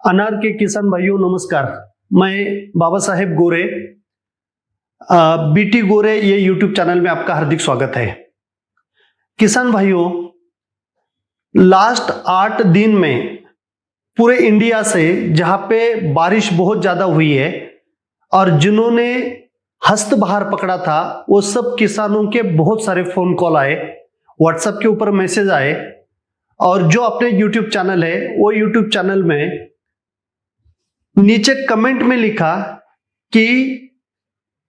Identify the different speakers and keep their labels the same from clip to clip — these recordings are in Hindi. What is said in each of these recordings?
Speaker 1: अनार के किसान भाइयों नमस्कार। मैं बाबा साहेब गोरे, बीटी गोरे ये यूट्यूब चैनल में आपका हार्दिक स्वागत है। किसान भाइयों, लास्ट 8 दिन में पूरे इंडिया से जहां पे बारिश बहुत ज्यादा हुई है और जिन्होंने हस्त बहार पकड़ा था वो सब किसानों के बहुत सारे फोन कॉल आए, व्हाट्सएप के ऊपर मैसेज आए और जो अपने यूट्यूब चैनल है वो यूट्यूब चैनल में नीचे कमेंट में लिखा कि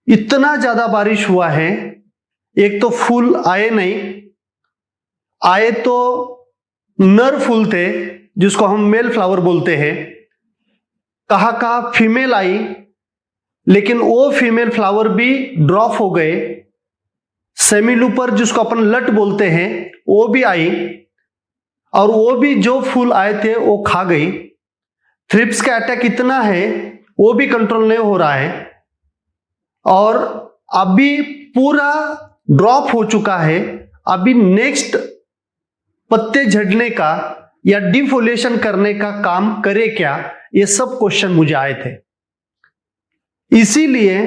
Speaker 1: इतना ज्यादा बारिश हुआ है, एक तो फूल आए नहीं, आए तो नर फूल थे जिसको हम मेल फ्लावर बोलते हैं, कहा फीमेल आई लेकिन वो फीमेल फ्लावर भी ड्रॉप हो गए, सेमीलूपर जिसको अपन लट बोलते हैं वो भी आई और वो भी जो फूल आए थे वो खा गई। थ्रिप्स का अटैक इतना है वो भी कंट्रोल नहीं हो रहा है और अभी पूरा ड्रॉप हो चुका है। अभी नेक्स्ट पत्ते झड़ने का या डिफोलिएशन करने का काम करे क्या, ये सब क्वेश्चन मुझे आए थे। इसीलिए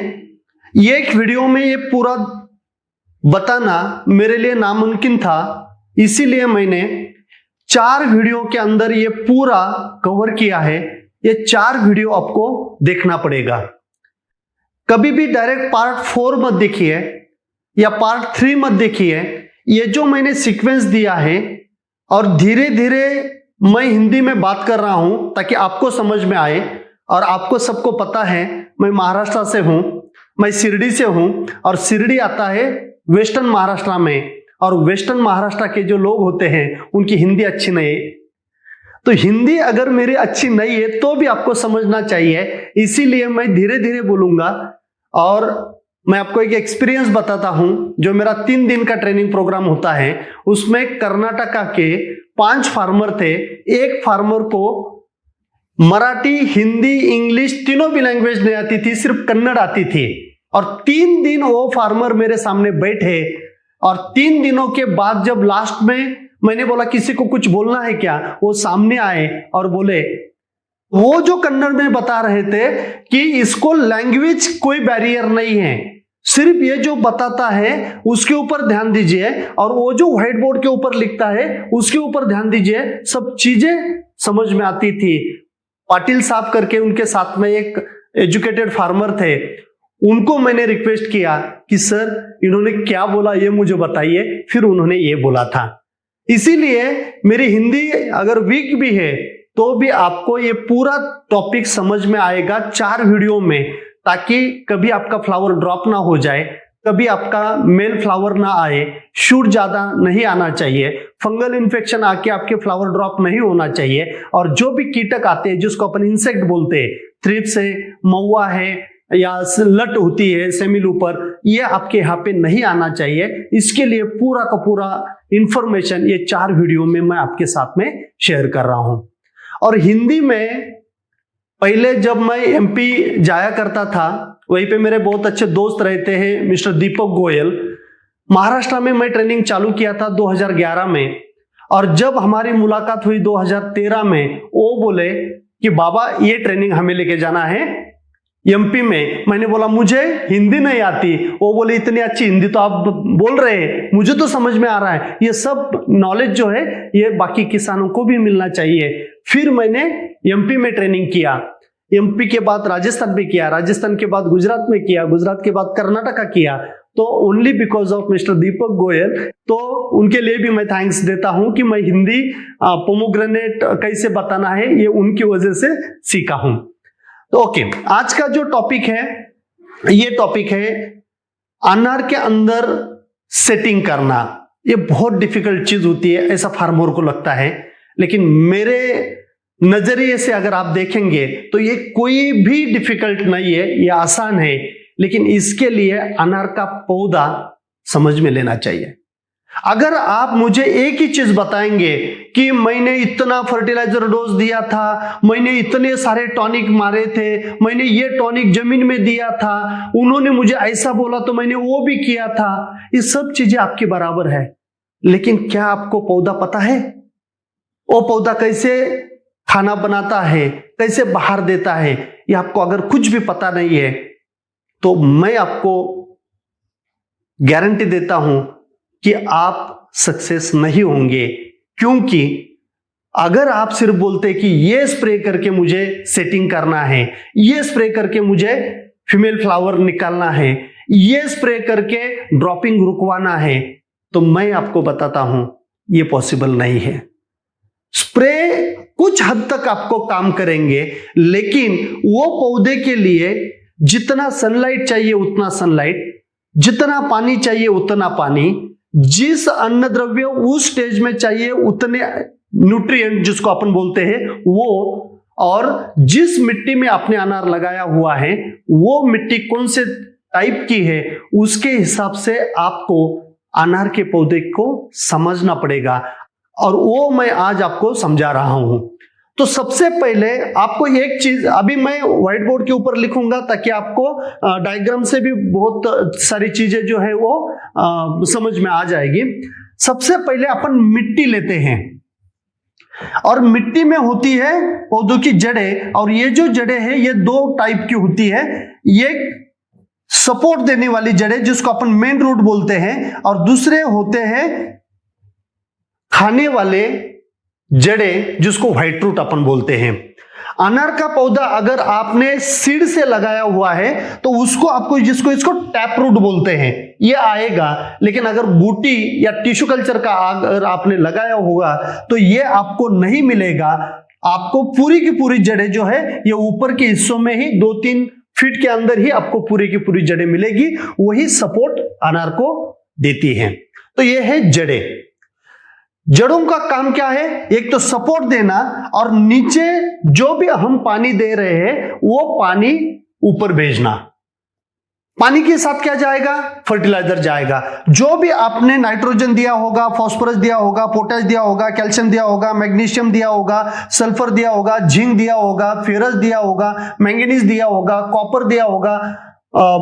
Speaker 1: ये एक वीडियो में ये पूरा बताना मेरे लिए नामुमकिन था, इसीलिए मैंने 4 वीडियो के अंदर ये पूरा कवर किया है। ये 4 वीडियो आपको देखना पड़ेगा। कभी भी डायरेक्ट पार्ट 4 मत देखिए या पार्ट 3 मत देखिए। ये जो मैंने सीक्वेंस दिया है और धीरे धीरे मैं हिंदी में बात कर रहा हूं ताकि आपको समझ में आए। और आपको सबको पता है मैं महाराष्ट्र से हूं, मैं शिरडी से हूं और शिरडी आता है वेस्टर्न महाराष्ट्र में और वेस्टर्न महाराष्ट्र के जो लोग होते हैं उनकी हिंदी अच्छी नहीं है। तो हिंदी अगर मेरी अच्छी नहीं है तो भी आपको समझना चाहिए, इसीलिए मैं धीरे धीरे बोलूंगा। और मैं आपको एक एक्सपीरियंस बताता हूं। जो मेरा 3 दिन का ट्रेनिंग प्रोग्राम होता है उसमें कर्नाटका के 5 फार्मर थे। एक फार्मर को मराठी, हिंदी, इंग्लिश तीनों भी लैंग्वेज नहीं आती थी, सिर्फ कन्नड़ आती थी। और 3 दिन वो फार्मर मेरे सामने बैठे और 3 दिनों के बाद जब लास्ट में मैंने बोला किसी को कुछ बोलना है क्या, वो सामने आए और बोले, वो जो कन्नड़ में बता रहे थे कि इसको लैंग्वेज कोई बैरियर नहीं है, सिर्फ ये जो बताता है उसके ऊपर ध्यान दीजिए और वो जो व्हाइट बोर्ड के ऊपर लिखता है उसके ऊपर ध्यान दीजिए, सब चीजें समझ में आती थी। पाटिल साहब करके उनके साथ में एक एजुकेटेड फार्मर थे, उनको मैंने रिक्वेस्ट किया कि सर इन्होंने क्या बोला ये मुझे बताइए, फिर उन्होंने ये बोला था। इसीलिए मेरी हिंदी अगर वीक भी है तो भी आपको ये पूरा टॉपिक समझ में आएगा 4 वीडियो में, ताकि कभी आपका फ्लावर ड्रॉप ना हो जाए, कभी आपका मेल फ्लावर ना आए, शूट ज्यादा नहीं आना चाहिए, फंगल इन्फेक्शन आके आपके फ्लावर ड्रॉप नहीं होना चाहिए। और जो भी कीटक आते हैं जिसको अपन इंसेक्ट बोलते हैं, थ्रिप्स है, महुआ है या लट होती है, सेमीलूपर, ये आपके यहाँ पे नहीं आना चाहिए। इसके लिए पूरा का पूरा इंफॉर्मेशन ये 4 वीडियो में मैं आपके साथ में शेयर कर रहा हूं। और हिंदी में पहले जब मैं एमपी जाया करता था, वहीं पे मेरे बहुत अच्छे दोस्त रहते हैं मिस्टर दीपक गोयल। महाराष्ट्र में मैं ट्रेनिंग चालू किया था 2011 में और जब हमारी मुलाकात हुई 2013 में, वो बोले कि बाबा ये ट्रेनिंग हमें लेके जाना है एमपी में। मैंने बोला मुझे हिंदी नहीं आती। वो बोले इतनी अच्छी हिंदी तो आप बोल रहे हैं, मुझे तो समझ में आ रहा है, ये सब नॉलेज जो है ये बाकी किसानों को भी मिलना चाहिए। फिर मैंने एमपी में ट्रेनिंग किया, एमपी के बाद राजस्थान में किया, राजस्थान के बाद गुजरात में किया, गुजरात के बाद कर्नाटका किया। तो ओनली बिकॉज ऑफ मिस्टर दीपक गोयल, तो उनके लिए भी मैं थैंक्स देता हूं कि मैं हिंदी पोमोग्रेनेट कैसे बताना है ये उनकी वजह से सीखा हूं। तो ओके, आज का जो टॉपिक है ये टॉपिक है अनार के अंदर सेटिंग करना। ये बहुत डिफिकल्ट चीज होती है ऐसा फार्मर को लगता है, लेकिन मेरे नजरिए से अगर आप देखेंगे तो ये कोई भी डिफिकल्ट नहीं है, ये आसान है। लेकिन इसके लिए अनार का पौधा समझ में लेना चाहिए। अगर आप मुझे एक ही चीज बताएंगे कि मैंने इतना फर्टिलाइजर डोज दिया था, मैंने इतने सारे टॉनिक मारे थे, मैंने ये टॉनिक जमीन में दिया था, उन्होंने मुझे ऐसा बोला तो मैंने वो भी किया था, ये सब चीजें आपके बराबर है, लेकिन क्या आपको पौधा पता है? वो पौधा कैसे खाना बनाता है, कैसे बाहर देता है, ये आपको अगर कुछ भी पता नहीं है तो मैं आपको गारंटी देता हूं कि आप सक्सेस नहीं होंगे। क्योंकि अगर आप सिर्फ बोलते कि ये स्प्रे करके मुझे सेटिंग करना है, ये स्प्रे करके मुझे फीमेल फ्लावर निकालना है, ये स्प्रे करके ड्रॉपिंग रुकवाना है, तो मैं आपको बताता हूं ये पॉसिबल नहीं है। स्प्रे कुछ हद तक आपको काम करेंगे, लेकिन वो पौधे के लिए जितना सनलाइट चाहिए उतना सनलाइट, जितना पानी चाहिए उतना पानी, जिस अन्न द्रव्य उस स्टेज में चाहिए उतने न्यूट्रिएंट जिसको अपन बोलते हैं वो, और जिस मिट्टी में आपने अनार लगाया हुआ है वो मिट्टी कौन से टाइप की है, उसके हिसाब से आपको अनार के पौधे को समझना पड़ेगा। और वो मैं आज आपको समझा रहा हूं। तो सबसे पहले आपको एक चीज अभी मैं व्हाइट बोर्ड के ऊपर लिखूंगा ताकि आपको डायग्राम से भी बहुत सारी चीजें जो है वो समझ में आ जाएगी। सबसे पहले अपन मिट्टी लेते हैं और मिट्टी में होती है पौधों की जड़ें, और ये जो जड़ें हैं ये दो टाइप की होती है। ये सपोर्ट देने वाली जड़ें जिसको अपन मेन रूट बोलते हैं, और दूसरे होते हैं खाने वाले जड़ें जिसको व्हाइट रूट अपन बोलते हैं। अनार का पौधा अगर आपने सीड से लगाया हुआ है तो उसको आपको इसको टैप रूट बोलते हैं, ये आएगा। लेकिन अगर बूटी या टिश्यू कल्चर का अगर आपने लगाया होगा तो ये आपको नहीं मिलेगा। आपको पूरी की पूरी जड़ें जो है ये ऊपर के हिस्सों में ही 2-3 फीट के अंदर ही आपको पूरी की पूरी जड़ें मिलेगी, वही सपोर्ट अनार को देती है। तो ये है जड़ें। जड़ों का काम क्या है? एक तो सपोर्ट देना, और नीचे जो भी हम पानी दे रहे हैं वो पानी ऊपर भेजना। पानी के साथ क्या जाएगा? फर्टिलाइजर जाएगा। जो भी आपने नाइट्रोजन दिया होगा, फास्फोरस दिया होगा, पोटेश दिया होगा, कैल्शियम दिया होगा, मैग्नीशियम दिया होगा, सल्फर दिया होगा, जिंक दिया होगा, फेरस दिया होगा, मैंगनीज दिया होगा, कॉपर दिया होगा,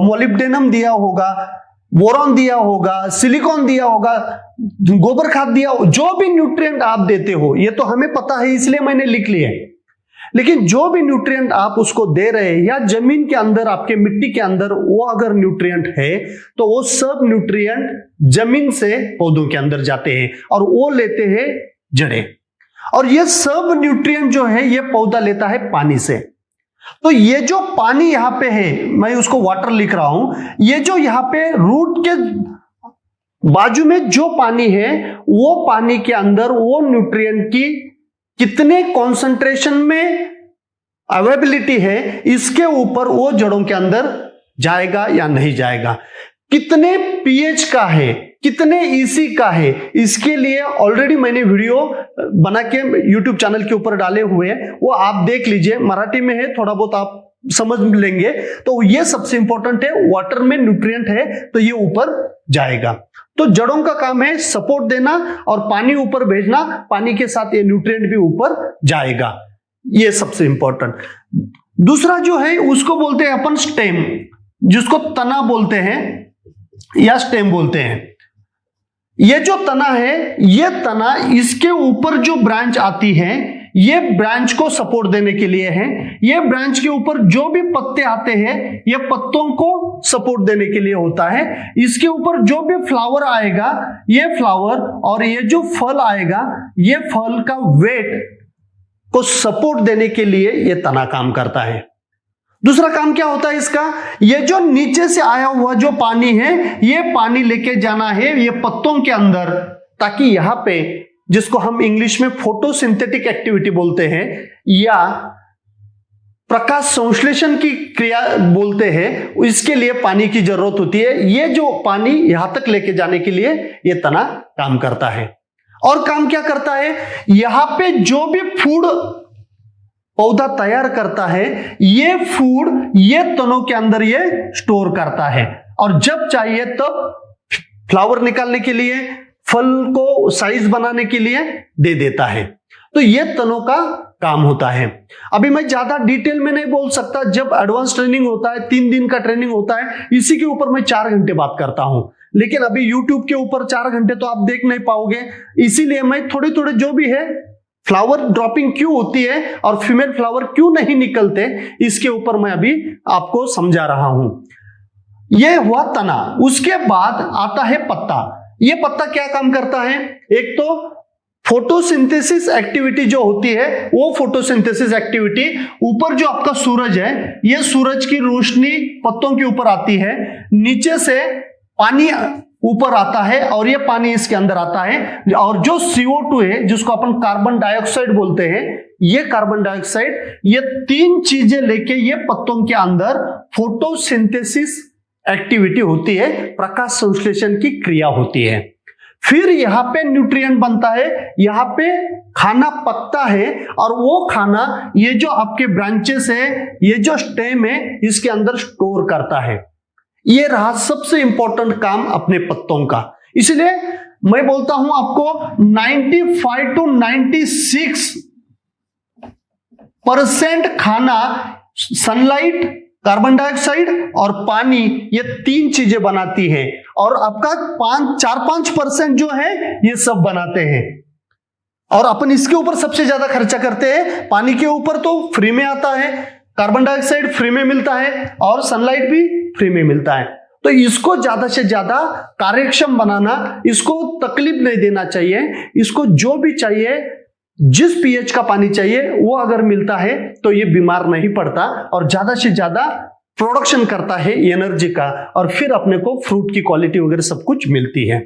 Speaker 1: मोलिब्डेनम दिया होगा, बोरॉन दिया होगा, सिलिकॉन दिया होगा, गोबर खाद दिया हो, जो भी न्यूट्रिएंट आप देते हो, ये तो हमें पता है इसलिए मैंने लिख लिया है। लेकिन जो भी न्यूट्रिएंट आप उसको दे रहे हैं या जमीन के अंदर आपके मिट्टी के अंदर वो अगर न्यूट्रिएंट है तो वो सब न्यूट्रिएंट जमीन से पौधों के अंदर जाते हैं और वो लेते हैं जड़ें। और ये सब न्यूट्रिएंट जो है ये पौधा लेता है पानी से। तो ये जो पानी यहां पे है, मैं उसको वाटर लिख रहा हूं, ये जो यहां पे रूट के बाजू में जो पानी है वो पानी के अंदर वो न्यूट्रिएंट की कितने कॉन्सेंट्रेशन में अवेलेबिलिटी है, इसके ऊपर वो जड़ों के अंदर जाएगा या नहीं जाएगा। कितने पीएच का है, कितने ईसी का है, इसके लिए ऑलरेडी मैंने वीडियो बना के यूट्यूब चैनल के ऊपर डाले हुए हैं, वो आप देख लीजिए। मराठी में है, थोड़ा बहुत आप समझ लेंगे। तो ये सबसे इंपॉर्टेंट है, वाटर में न्यूट्रिएंट है तो ये ऊपर जाएगा। तो जड़ों का काम है सपोर्ट देना और पानी ऊपर भेजना, पानी के साथ ये न्यूट्रिएंट भी ऊपर जाएगा, ये सबसे इंपॉर्टेंट। दूसरा जो है उसको बोलते हैं अपन स्टेम, जिसको तना बोलते हैं या स्टेम बोलते हैं। ये जो तना है, ये तना, इसके ऊपर जो ब्रांच आती है ये ब्रांच को सपोर्ट देने के लिए है। ये ब्रांच के ऊपर जो भी पत्ते आते हैं ये पत्तों को सपोर्ट देने के लिए होता है। इसके ऊपर जो भी फ्लावर आएगा, ये फ्लावर और ये जो फल आएगा, ये फल का वेट को सपोर्ट देने के लिए ये तना काम करता है। दूसरा काम क्या होता है इसका? ये जो नीचे से आया हुआ जो पानी है, ये पानी लेके जाना है ये पत्तों के अंदर, ताकि यहां पे, जिसको हम इंग्लिश में फोटोसिंथेटिक एक्टिविटी बोलते हैं या प्रकाश संश्लेषण की क्रिया बोलते हैं, इसके लिए पानी की जरूरत होती है। ये जो पानी यहां तक लेके जाने के लिए ये तना काम करता है। और काम क्या करता है? यहां पे जो भी फूड पौधा तैयार करता है, ये फूड ये तनों के अंदर ये स्टोर करता है, और जब चाहिए तब फ्लावर निकालने के लिए, फल को साइज बनाने के लिए दे देता है। तो ये तनों का काम होता है। अभी मैं ज्यादा डिटेल में नहीं बोल सकता, जब एडवांस ट्रेनिंग होता है, 3 दिन का ट्रेनिंग होता है, इसी के ऊपर मैं 4 घंटे बात करता हूं। लेकिन अभी YouTube के ऊपर 4 घंटे तो आप देख नहीं पाओगे, इसीलिए मैं थोड़े थोड़े जो भी है फ्लावर ड्रॉपिंग क्यों होती है और फीमेल फ्लावर क्यों नहीं निकलते, इसके ऊपर मैं अभी आपको समझा रहा हूं। यह हुआ तना। उसके बाद आता है पत्ता। यह पत्ता क्या काम करता है? एक तो फोटोसिंथेसिस एक्टिविटी जो होती है, वो फोटोसिंथेसिस एक्टिविटी, ऊपर जो आपका सूरज है, यह सूरज की रोशनी पत्तों के ऊपर आती है, नीचे से पानी ऊपर आता है और यह पानी इसके अंदर आता है, और जो CO2 है जिसको अपन कार्बन डाइऑक्साइड बोलते हैं, ये कार्बन डाइऑक्साइड, ये तीन चीजें लेके ये पत्तों के अंदर फोटोसिंथेसिस एक्टिविटी होती है, प्रकाश संश्लेषण की क्रिया होती है। फिर यहां पे न्यूट्रिएंट बनता है, यहां पे खाना पकता है, और वो खाना ये जो आपके ब्रांचेस है, ये जो स्टेम है, इसके अंदर स्टोर करता है। ये रहा सबसे इंपॉर्टेंट काम अपने पत्तों का। इसलिए मैं बोलता हूं आपको 95 to 96% खाना सनलाइट, कार्बन डाइऑक्साइड और पानी, ये तीन चीजें बनाती है, और आपका 4-5% जो है ये सब बनाते हैं। और अपन इसके ऊपर सबसे ज्यादा खर्चा करते हैं। पानी के ऊपर तो फ्री में आता है, कार्बन डाइऑक्साइड फ्री में मिलता है, और सनलाइट भी फ्री में मिलता है। तो इसको ज्यादा से ज्यादा कार्यक्षम बनाना, इसको तकलीफ नहीं देना चाहिए, इसको जो भी चाहिए, जिस pH का पानी चाहिए वो अगर मिलता है तो ये बीमार नहीं पड़ता, और ज्यादा से ज्यादा प्रोडक्शन करता है एनर्जी का, और फिर अपने को फ्रूट की क्वालिटी वगैरह सब कुछ मिलती है।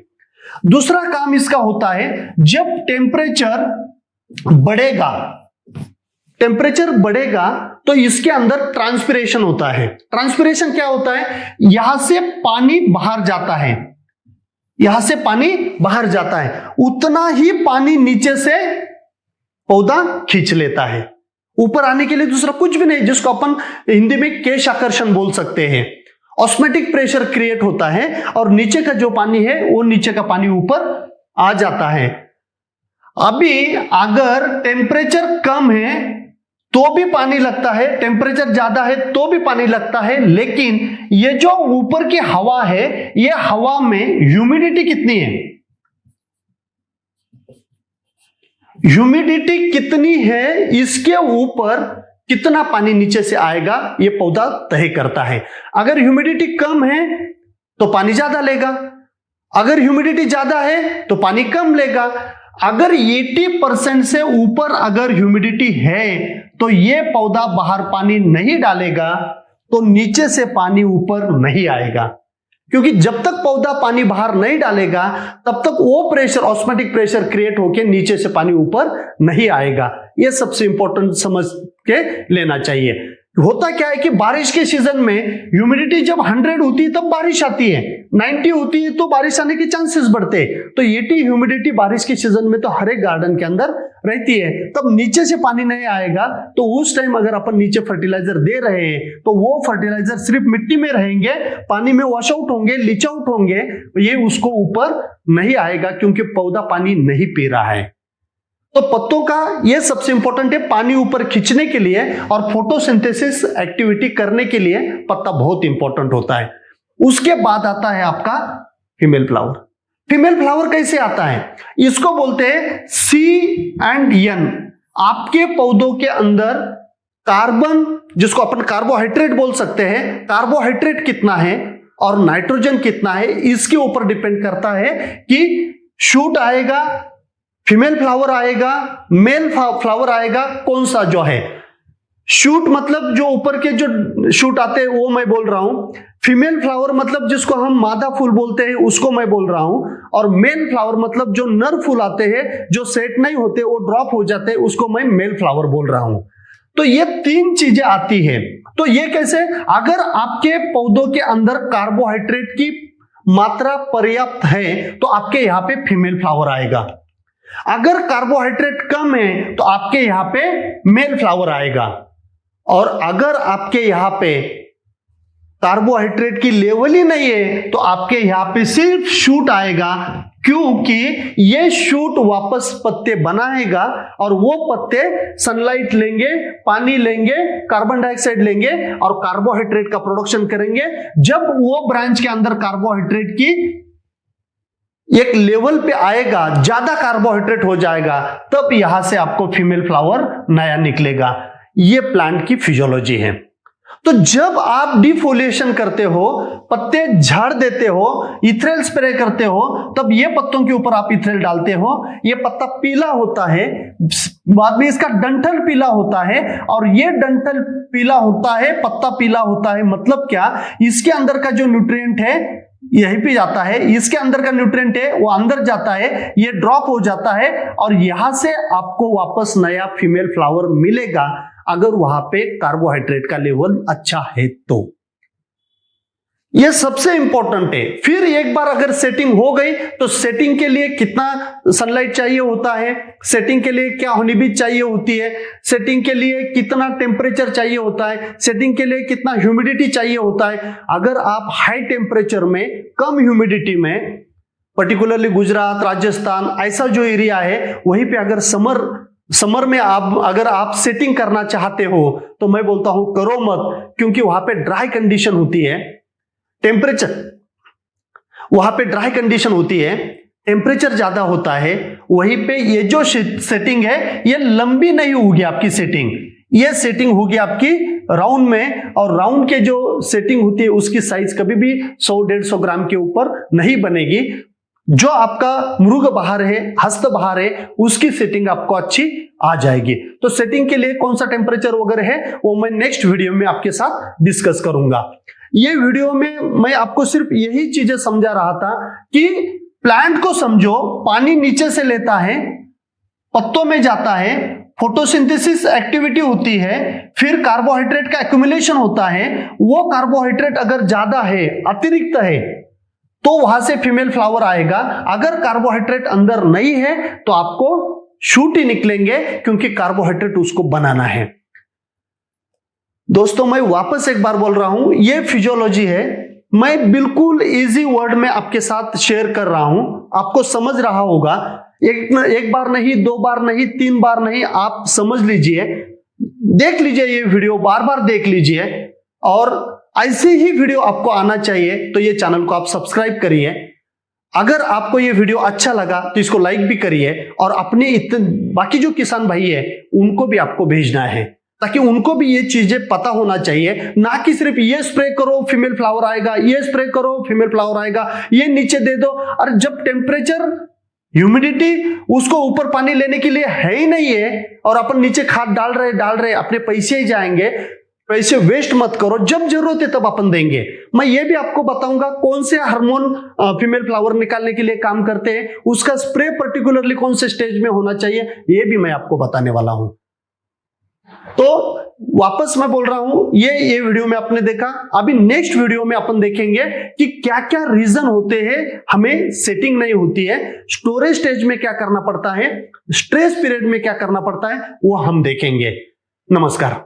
Speaker 1: दूसरा काम इसका होता है, जब टेम्परेचर बढ़ेगा तो इसके अंदर ट्रांसपिरेशन होता है। ट्रांसपिरेशन क्या होता है? यहां से पानी बाहर जाता है, यहां से पानी बाहर जाता है, उतना ही पानी नीचे से पौधा खींच लेता है। ऊपर आने के लिए दूसरा कुछ भी नहीं, जिसको अपन हिंदी में केश आकर्षण बोल सकते हैं। ऑस्मोटिक प्रेशर क्रिएट होता है, और नीचे का जो पानी है वो नीचे का पानी ऊपर आ जाता है। अभी अगर टेम्परेचर कम है तो भी पानी लगता है, टेम्परेचर ज्यादा है तो भी पानी लगता है, लेकिन ये जो ऊपर की हवा है, ये हवा में ह्यूमिडिटी कितनी है? ह्यूमिडिटी कितनी है, इसके ऊपर कितना पानी नीचे से आएगा, ये पौधा तय करता है। अगर ह्यूमिडिटी कम है तो पानी ज्यादा लेगा, अगर ह्यूमिडिटी ज्यादा है तो पानी कम लेगा। अगर 80% से ऊपर अगर ह्यूमिडिटी है तो ये पौधा बाहर पानी नहीं डालेगा, तो नीचे से पानी ऊपर नहीं आएगा, क्योंकि जब तक पौधा पानी बाहर नहीं डालेगा तब तक वो प्रेशर, ऑस्मोटिक प्रेशर क्रिएट होकर नीचे से पानी ऊपर नहीं आएगा। ये सबसे इंपॉर्टेंट समझ के लेना चाहिए। होता क्या है कि बारिश के सीजन में ह्यूमिडिटी जब 100 होती है तब बारिश आती है, 90 होती है तो बारिश आने के चांसेस बढ़ते हैं। तो 80 ह्यूमिडिटी बारिश के सीजन में तो हर एक गार्डन के अंदर रहती है, तब नीचे से पानी नहीं आएगा। तो उस टाइम अगर अपन नीचे फर्टिलाइजर दे रहे हैं तो वो फर्टिलाइजर सिर्फ मिट्टी में रहेंगे, पानी में वॉश आउट होंगे, लीच आउट होंगे, ये उसको ऊपर नहीं आएगा, क्योंकि पौधा पानी नहीं पी रहा है। तो पत्तों का ये सबसे इंपॉर्टेंट है, पानी ऊपर खींचने के लिए और फोटोसिंथेसिस एक्टिविटी करने के लिए पत्ता बहुत इंपॉर्टेंट होता है। उसके बाद आता है आपका फीमेल फ्लावर। फीमेल फ्लावर कैसे आता है? इसको बोलते हैं C&N। आपके पौधों के अंदर कार्बन, जिसको अपन कार्बोहाइड्रेट बोल सकते हैं, कार्बोहाइड्रेट कितना है और नाइट्रोजन कितना है, इसके ऊपर डिपेंड करता है कि शूट आएगा, फीमेल फ्लावर आएगा, मेल फ्लावर आएगा, कौन सा जो है। शूट मतलब जो ऊपर के जो शूट आते हैं वो मैं बोल रहा हूं, फीमेल फ्लावर मतलब जिसको हम मादा फूल बोलते हैं उसको मैं बोल रहा हूं, और मेल फ्लावर मतलब जो नर फूल आते हैं जो सेट नहीं होते, वो ड्रॉप हो जाते हैं, उसको मैं मेल फ्लावर बोल रहा हूं। तो ये तीन चीजें आती है। तो ये कैसे? अगर आपके पौधों के अंदर कार्बोहाइड्रेट की मात्रा पर्याप्त है तो आपके यहां पे फीमेल फ्लावर आएगा। अगर कार्बोहाइड्रेट कम है तो आपके यहां पे मेल फ्लावर आएगा, और अगर आपके यहां पे कार्बोहाइड्रेट की लेवल ही नहीं है तो आपके यहां पे सिर्फ शूट आएगा, क्योंकि ये शूट वापस पत्ते बनाएगा, और वो पत्ते सनलाइट लेंगे, पानी लेंगे, कार्बन डाइऑक्साइड लेंगे और कार्बोहाइड्रेट का प्रोडक्शन करेंगे। जब वो ब्रांच के अंदर कार्बोहाइड्रेट की एक लेवल पे आएगा, ज्यादा कार्बोहाइड्रेट हो जाएगा, तब यहां से आपको फीमेल फ्लावर नया निकलेगा। ये प्लांट की फिजियोलॉजी है। तो जब आप डिफोलिएशन करते हो, पत्ते झाड़ देते हो, इथ्रेल स्प्रे करते हो, तब ये पत्तों के ऊपर आप इथ्रेल डालते हो, ये पत्ता पीला होता है, बाद में इसका डंठल पीला होता है, और ये डंठल पीला होता है, पत्ता पीला होता है, मतलब क्या, इसके अंदर का जो न्यूट्रिएंट है यहीं पे जाता है, इसके अंदर का न्यूट्रिएंट है वो अंदर जाता है, ये ड्रॉप हो जाता है, और यहां से आपको वापस नया फीमेल फ्लावर मिलेगा, अगर वहां पे कार्बोहाइड्रेट का लेवल अच्छा है तो। यह सबसे इंपॉर्टेंट है। फिर एक बार अगर सेटिंग हो गई तो सेटिंग के लिए कितना सनलाइट चाहिए होता है, सेटिंग के लिए क्या हनीबीज चाहिए होती है, सेटिंग के लिए कितना टेम्परेचर चाहिए होता है, सेटिंग के लिए कितना ह्यूमिडिटी चाहिए होता है। अगर आप हाई टेम्परेचर में, कम ह्यूमिडिटी में, पर्टिकुलरली गुजरात, राजस्थान, ऐसा जो एरिया है, वहीं पे अगर समर में अगर आप सेटिंग करना चाहते हो तो मैं बोलता हूं करो मत, क्योंकि वहां पे ड्राई कंडीशन होती है, टेम्परेचर वहां पे ड्राई कंडीशन होती है, टेम्परेचर ज्यादा होता है, वहीं पे ये जो सेटिंग है ये लंबी नहीं होगी आपकी सेटिंग, ये सेटिंग होगी आपकी राउंड में, और राउंड के जो सेटिंग होती है उसकी साइज कभी भी 100-150 ग्राम के ऊपर नहीं बनेगी। जो आपका मृग बहार है, हस्त बहार है, उसकी सेटिंग आपको अच्छी आ जाएगी। तो सेटिंग के लिए कौन सा टेम्परेचर वगैरह है वो मैं नेक्स्ट वीडियो में आपके साथ डिस्कस करूंगा। ये वीडियो में मैं आपको सिर्फ यही चीजें समझा रहा था कि प्लांट को समझो, पानी नीचे से लेता है, पत्तों में जाता है, फोटोसिंथेसिस एक्टिविटी होती है, फिर कार्बोहाइड्रेट का एक्यूमुलेशन होता है, वो कार्बोहाइड्रेट अगर ज्यादा है, अतिरिक्त है, तो वहां से फीमेल फ्लावर आएगा। अगर कार्बोहाइड्रेट अंदर नहीं है तो आपको शूट ही निकलेंगे, क्योंकि कार्बोहाइड्रेट उसको बनाना है। दोस्तों मैं वापस एक बार बोल रहा हूं, ये फिजियोलॉजी है, मैं बिल्कुल इजी वर्ड में आपके साथ शेयर कर रहा हूं, आपको समझ रहा होगा। एक बार नहीं, 2 बार नहीं, 3 बार नहीं, आप समझ लीजिए, देख लीजिए ये वीडियो, बार बार देख लीजिए, और ऐसे ही वीडियो आपको आना चाहिए तो ये चैनल को आप सब्सक्राइब करिए। अगर आपको ये वीडियो अच्छा लगा तो इसको लाइक भी करिए, और अपने बाकी जो किसान भाई है उनको भी आपको भेजना है, ताकि उनको भी ये चीजें पता होना चाहिए, ना कि सिर्फ ये स्प्रे करो फीमेल फ्लावर आएगा, ये स्प्रे करो फीमेल फ्लावर आएगा, ये नीचे दे दो। और जब टेम्परेचर, ह्यूमिडिटी उसको ऊपर पानी लेने के लिए है ही नहीं है, और अपन नीचे खाद डाल रहे अपने पैसे ही जाएंगे, पैसे वेस्ट मत करो, जब जरूरत है तब अपन देंगे। मैं ये भी आपको बताऊंगा कौन से हार्मोन फीमेल फ्लावर निकालने के लिए काम करते हैं, उसका स्प्रे पर्टिकुलरली कौन से स्टेज में होना चाहिए, ये भी मैं आपको बताने वाला हूं। तो वापस मैं बोल रहा हूं, ये वीडियो में आपने देखा, अभी नेक्स्ट वीडियो में अपन देखेंगे कि क्या क्या रीजन होते हैं हमें सेटिंग नहीं होती है, स्टोरेज स्टेज में क्या करना पड़ता है, स्ट्रेस पीरियड में क्या करना पड़ता है, वो हम देखेंगे। नमस्कार।